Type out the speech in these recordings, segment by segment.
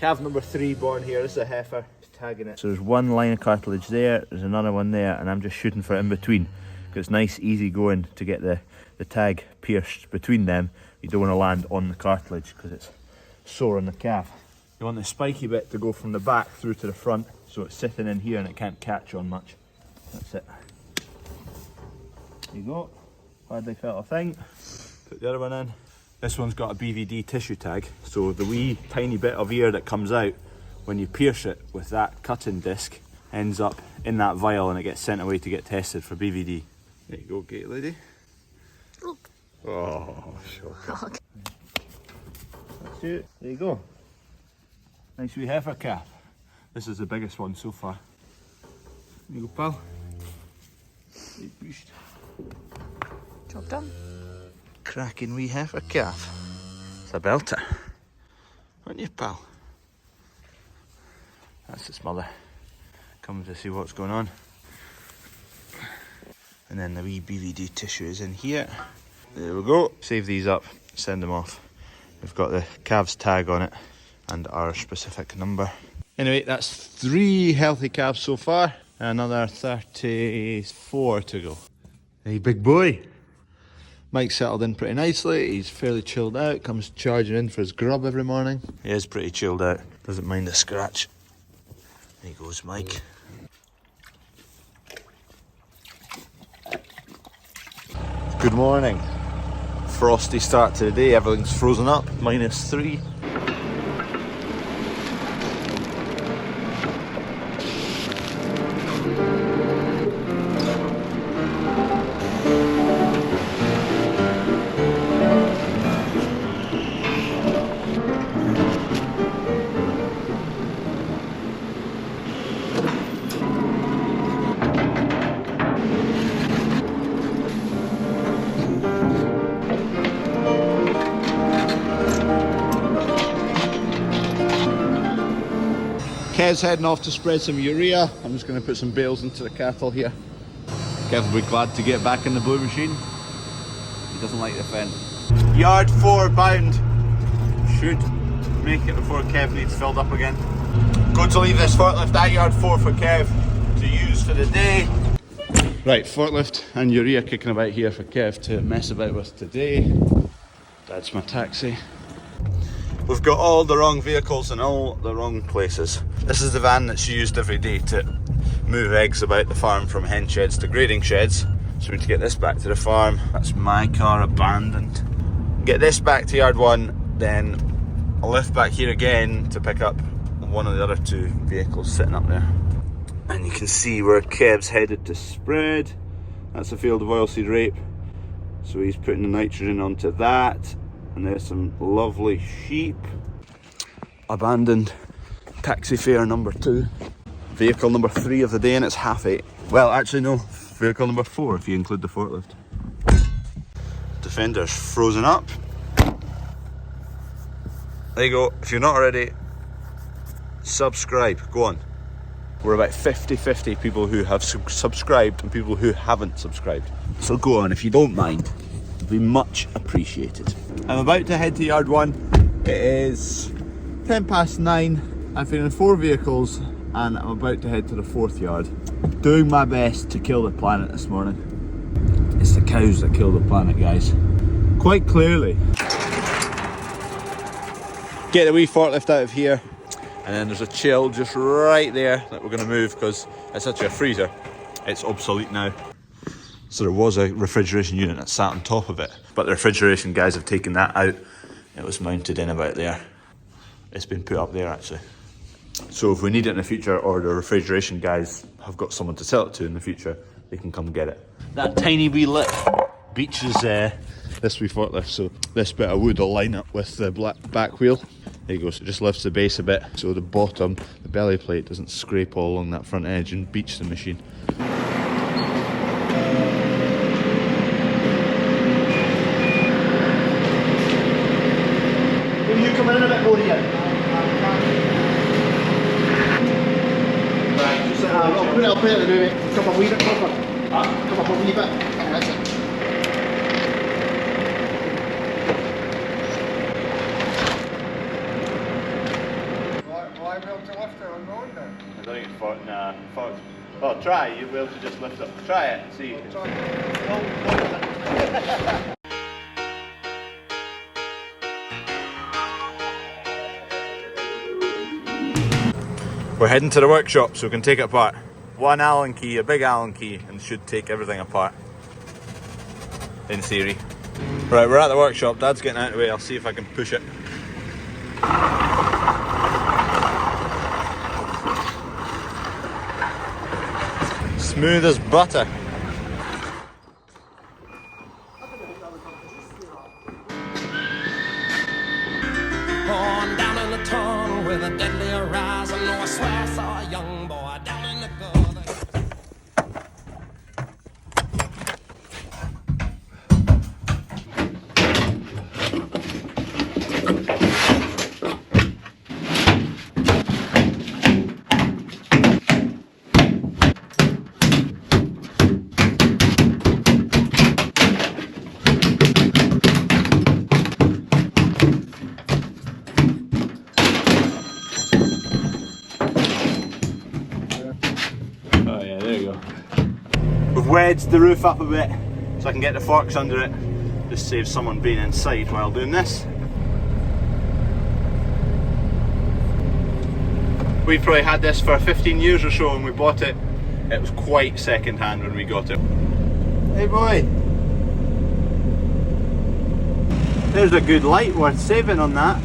Calf number 3 born here. This is a heifer. Tagging it. So there's one line of cartilage there, there's another one there, and I'm just shooting for it in between. Because it's nice, easy going to get the tag pierced between them. You don't want to land on the cartilage because it's sore on the calf. You want the spiky bit to go from the back through to the front, so it's sitting in here and it can't catch on much. That's it. There you go. Hardly felt a thing. Put the other one in. This one's got a BVD tissue tag, so the wee tiny bit of ear that comes out when you pierce it with that cutting disc ends up in that vial and it gets sent away to get tested for BVD. There you go, gate lady. Oh, shocker. That's it. There you go. Nice wee heifer calf. This is the biggest one so far. There you go, pal. Job done. Cracking wee heifer calf. It's a belter. Aren't you, pal? That's its mother. Coming to see what's going on. And then the wee BVD tissue is in here. There we go. Save these up, send them off. We've got the calves tag on it and our specific number. Anyway, that's 3 healthy calves so far. Another 34 to go. Hey, big boy. Mike's settled in pretty nicely. He's fairly chilled out. Comes charging in for his grub every morning. He is pretty chilled out. Doesn't mind a scratch. There goes Mike. Good morning. Frosty start to the day. Everything's frozen up. -3. Kev's heading off to spread some urea. I'm just going to put some bales into the cattle here. Kev will be glad to get back in the blue machine. He doesn't like the fence. Yard 4 bound. Should make it before Kev needs filled up again. Going to leave this forklift at yard 4 for Kev to use for the day. Right, forklift and urea kicking about here for Kev to mess about with today. That's my taxi. We've got all the wrong vehicles in all the wrong places. This is the van that's used every day to move eggs about the farm from hen sheds to grading sheds. So we need to get this back to the farm. That's my car abandoned. Get this back to yard 1, then I'll lift back here again to pick up one of the other 2 vehicles sitting up there. And you can see where Kev's headed to spread. That's a field of oilseed rape. So he's putting the nitrogen onto that. And there's some lovely sheep. Abandoned taxi fare number 2. Vehicle number 3 of the day, and it's 8:30. Well, actually no, vehicle number 4 if you include the forklift. Defender's frozen up. There you go. If you're not already, subscribe. Go on. We're about 50-50 people who have subscribed and people who haven't subscribed. So go on, if you don't mind. Be much appreciated. I'm about to head to yard 1. It is 9:10. I'm feeling 4 vehicles and I'm about to head to the 4th yard. Doing my best to kill the planet this morning. It's the cows that kill the planet, guys. Quite clearly. Get the wee forklift out of here, and then there's a chill just right there that we're going to move because it's actually a freezer. It's obsolete now. So there was a refrigeration unit that sat on top of it, but the refrigeration guys have taken that out. It was mounted in about there. It's been put up there actually. So if we need it in the future, or the refrigeration guys have got someone to sell it to in the future, they can come get it. That tiny wee lip beaches this wee forklift, so this bit of wood will line up with the back wheel. There you go, so it just lifts the base a bit, so the bottom, the belly plate doesn't scrape all along that front edge and beach the machine. Coming in a bit more here. Right, just I'll put it in the room, mate. Come up a wee bit closer. Come up a wee bit. That's it. I be able to lift it on the road then? I don't think it's for, nah, for, well, try, you'll be able to just lift it. Try it, see. We're heading to the workshop so we can take it apart. One Allen key, a big Allen key, and should take everything apart. In theory. Right, we're at the workshop. Dad's getting out of the way. I'll see if I can push it. Smooth as butter. On down in the tunnel with a deadly horizon. Oh, I swear I saw a young boy down in the gutter. Oh yeah, there you go. We've wedged the roof up a bit so I can get the forks under it. Just saves someone being inside while doing this. We've probably had this for 15 years or so when we bought it. It was quite second hand when we got it. Hey boy! There's a good light worth saving on that.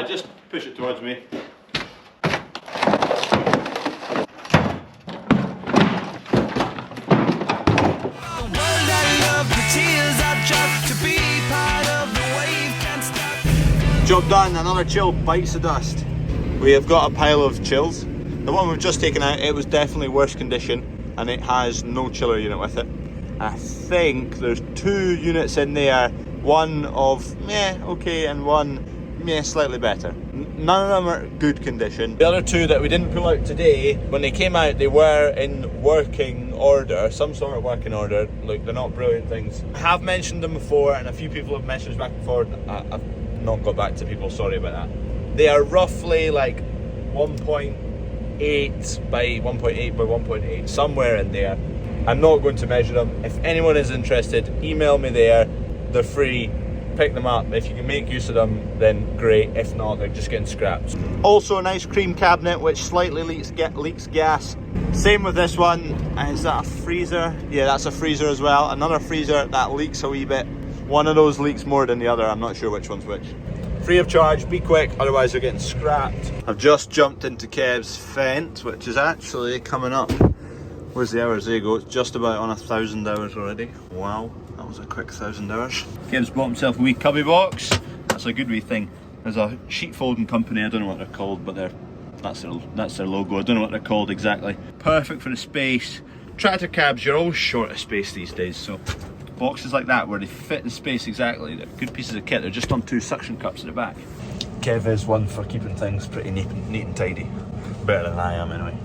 Just push it towards me. Job done, another chill bites the dust. We have got a pile of chills. The one we've just taken out, it was definitely worse condition and it has no chiller unit with it. I think there's 2 units in there, one of okay and one slightly better. None of them are good condition. The other 2 that we didn't pull out today, when they came out, they were in working order, some sort of working order. Look, they're not brilliant things. I have mentioned them before, and a few people have mentioned back and forth. I've not got back to people, sorry about that. They are roughly like 1.8 by 1.8 by 1.8, somewhere in there. I'm not going to measure them. If anyone is interested, email me there. They're free. Pick them up. If you can make use of them, then great. If not, they're just getting scrapped. Also a nice cream cabinet which slightly leaks gas. Same with this one. Is that a freezer? Yeah, that's a freezer as well. Another freezer that leaks a wee bit. One of those leaks more than the other. I'm not sure which one's which. Free of charge, be quick, otherwise they're getting scrapped. I've just jumped into Kev's fence, which is actually coming up. Where's the hours? There you go. It's just about on 1,000 hours already. Wow. That was a quick 1,000 hours. Kev's bought himself a wee cubby box. That's a good wee thing. There's a sheet folding company, I don't know what they're called, but that's their logo. I don't know what they're called exactly. Perfect for the space. Tractor cabs, you're always short of space these days, so boxes like that where they fit the space exactly, they're good pieces of kit. They're just on 2 suction cups at the back. Kev is one for keeping things pretty neat and tidy. Better than I am anyway.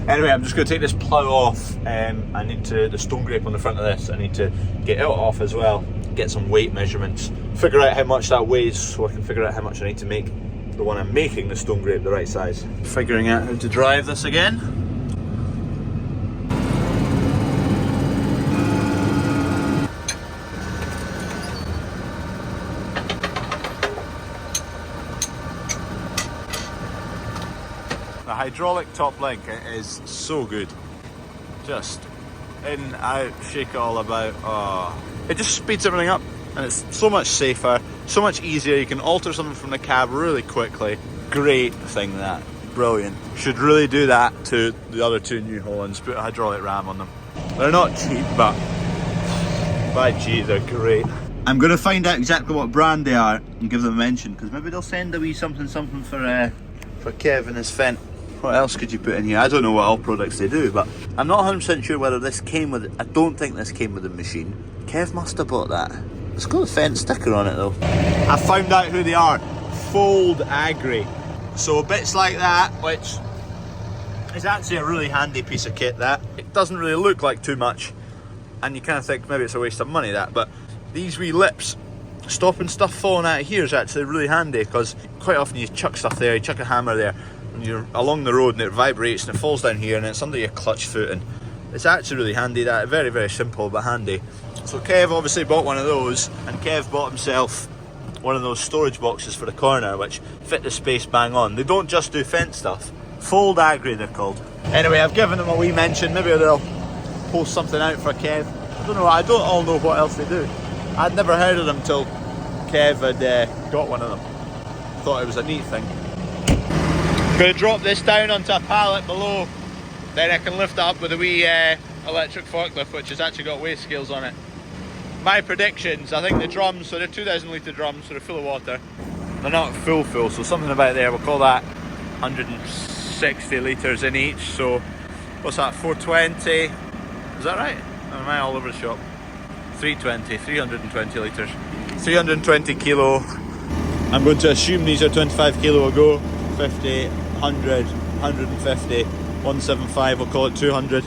Anyway, I'm just going to take this plough off. I need to, the stone grape on the front of this, I need to get it off as well, get some weight measurements, figure out how much that weighs so I can figure out how much I need to make the one I'm making, the stone grape, the right size. Figuring out how to drive this again. The hydraulic top link is so good. Just in, out, shake it all about. Oh, it just speeds everything up and it's so much safer, so much easier. You can alter something from the cab really quickly. Great thing that. Brilliant. Should really do that to the other 2 New Hollands, put a hydraulic ram on them. They're not cheap, but by gee, they're great. I'm going to find out exactly what brand they are and give them a mention, because maybe they'll send a wee something for Kev and his Fent. What else could you put in here? I don't know what all products they do, but I'm not 100% sure whether this came with it. I don't think this came with the machine. Kev must have bought that. It's got a Fent sticker on it though. I found out who they are. Fold Agri. So bits like that, which is actually a really handy piece of kit, that. It doesn't really look like too much, and you kind of think maybe it's a waste of money, that, but these wee lips stopping stuff falling out of here is actually really handy, because quite often you chuck stuff there, you chuck a hammer there, and you're along the road and it vibrates and it falls down here and it's under your clutch foot, and it's actually really handy. That very, very simple but handy. So Kev obviously bought one of those, and Kev bought himself one of those storage boxes for the corner which fit the space bang on. They don't just do fence stuff, fold agri they're called. Anyway, I've given them a wee mention, maybe they'll post something out for Kev. I don't know, I don't all know what else they do. I'd never heard of them till Kev had got one of them. Thought it was a neat thing. I'm going to drop this down onto a pallet below, then I can lift it up with a wee electric forklift which has actually got weigh scales on it. My predictions, I think the drums, so they're 2,000 litre drums, so they're full of water. They're not full, so something about there, we'll call that 160 litres in each, so what's that, 420, is that right? Or am I all over the shop? 320 litres. 320 kilo. I'm going to assume these are 25 kilo a go. 50, 100, 150, 175, we'll call it 200.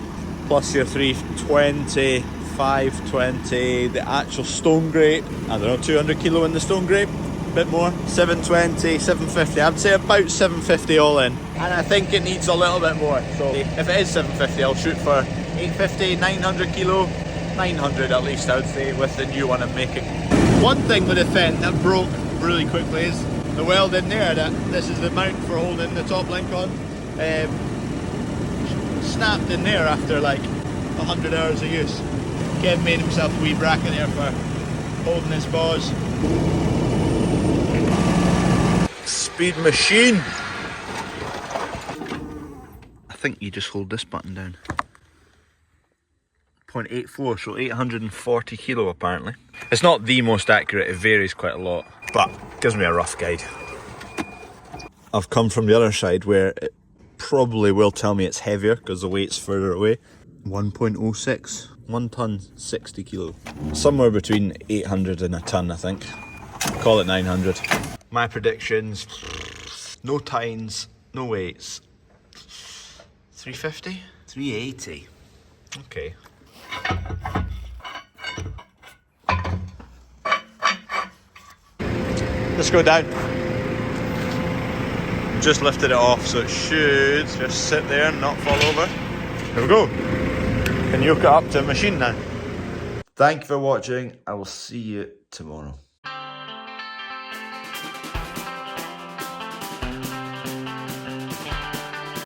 Plus your 320, 520, the actual stone grape. I don't know, 200 kilo in the stone grape. Bit more. 720, 750. I'd say about 750 all in. And I think it needs a little bit more. So if it is 750, I'll shoot for 850, 900 kilo. 900 at least, I would say, with the new one I'm making. One thing with the fence that broke really quickly is the weld in there. That this is the mount for holding the top link on. Snapped in there after like 100 hours of use. Kev made himself a wee bracket there for holding his bars. Speed machine. I think you just hold this button down. 0.84, so 840 kilo apparently. It's not the most accurate, it varies quite a lot, but gives me a rough guide. I've come from the other side where it probably will tell me it's heavier because the weight's further away. 1.06, 1 ton, 60 kilo. Somewhere between 800 and a ton, I think. Call it 900. My predictions, no tines, no weights. 350? 380. Okay. Let's go down. Just lifted it off, so it should just sit there and not fall over. Here we go. Can you hook it up to a machine now? Thank you for watching. I will see you tomorrow.